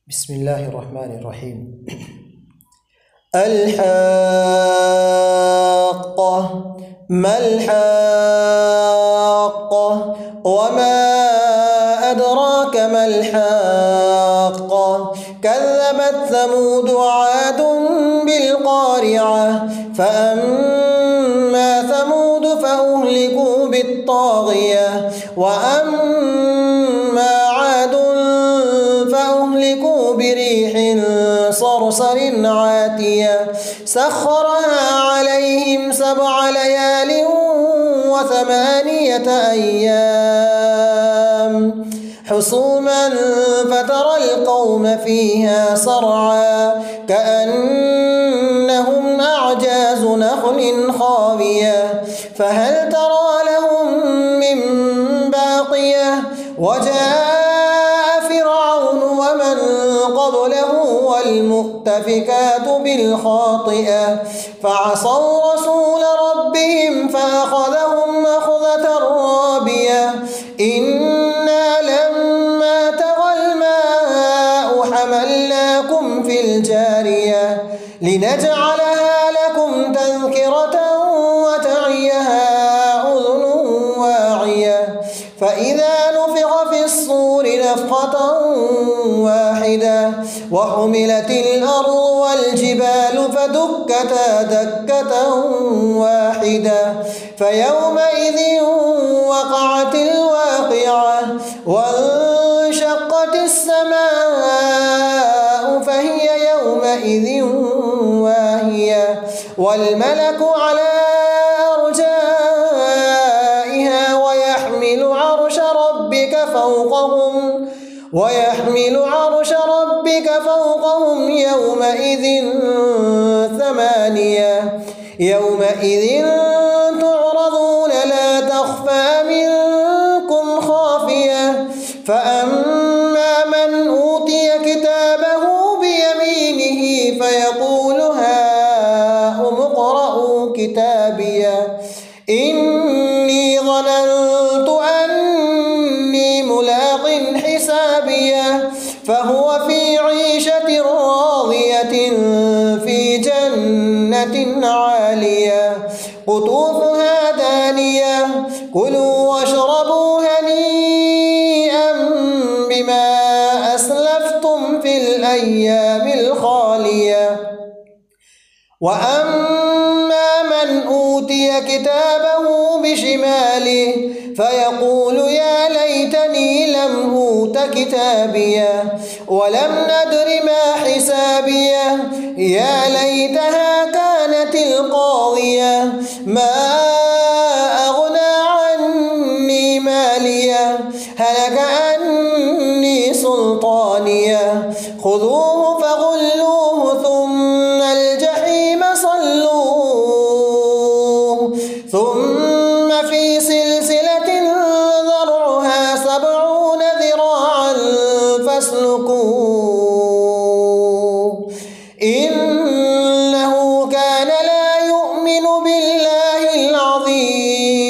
بسم الله الرحمن الرحيم. الحاقة ما الحاقة وما أدراك ما الحاقة كذبت ثمود وعاد بالقارعة فأما ثمود فأهلكوا بالطاغية وأما عاد فأهلكوا بريح صرصر عاتية سخرها عليهم 7 ليال و8 أيام حصوما فترى القوم فيها صرعا كأنهم أعجاز نخل خاوية فهل ترى لهم من باقية وجاء فرعون ومن قبله والمؤتفكات بالخاطئة فعصوا رسول ربهم فأخذهم أخذة رابية إنا لما طغى الماء حملناكم في الجارية لنجعلها لكم تذكرة وتعيها أذن واعية فإذا نفخ في الصور نفخة واحدة وحملت الأرض والجبال فدكتا دكة واحدة فيومئذ وقعت الواقعة وانشقت السماء فهي يومئذ واهية والملك على أرجائها ويحمل عرش ربك فوقهم يومئذ 8 يومئذ تعرضون لا تخفى منكم خافية فأما من أوتي كتابه بيمينه فيقول هاؤم اقرءوا كتابيه إني ظننت أني ملاق حسابيه فهو في عيشة راضية في جنة عالية قطوفها دانية كلوا واشربوا هنيئا بما أسلفتم في الأيام الخالية وأما من أوتي كتابه بشماله فيقول يا ليتني لم أوت كتابيه ولم ندر ما حسابيه يا ليتها كانت القاضية ما أغنى عني ماليه هلك عني سلطانيه خذوه فغلوه ثم الجحيم صلوه ثم في سلسلة ذرعها 70 ذراعا فاسلكوه إنه كان لا يؤمن بالله العظيم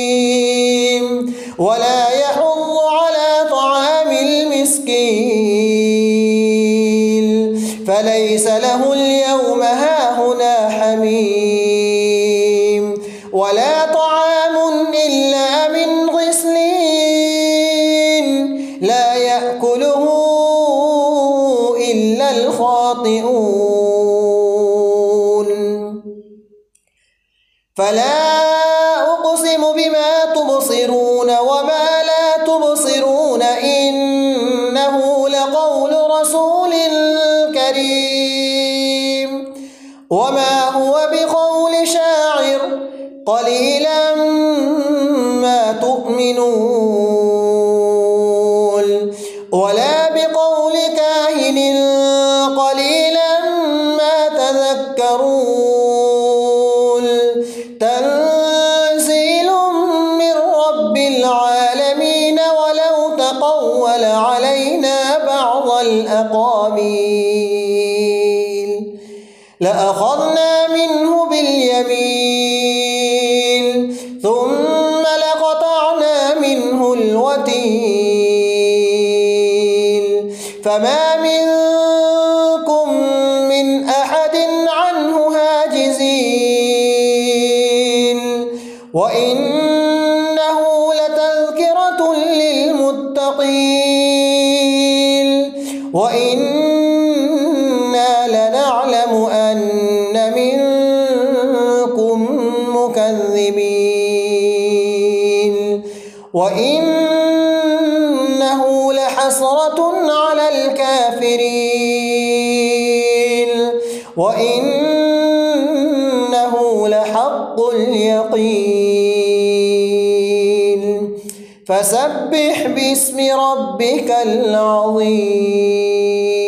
ولا يحض على طعام المسكين فليس له اليوم هاهنا حميم ولا طعام إلا من غسلين لا يأكله إلا الخاطئون فلا أقسم بما تبصرون وما لا تبصرون إنه لقول رسول كريم وما هو بقول شاعر قليلا ما تؤمنون ولا بقول كاهن قليلا ما تذكرون تنزيل من رب العالمين ولو تقول علينا بعض الأقاويل لأخذنا منه باليمين ثم لقطعنا منه الوتين فما منكم ثقيل وإنا لنعلم أن منكم مكذبين وإنه لحسرة على الكافرين وإنه لحق اليقين فسبح باسم ربك العظيم.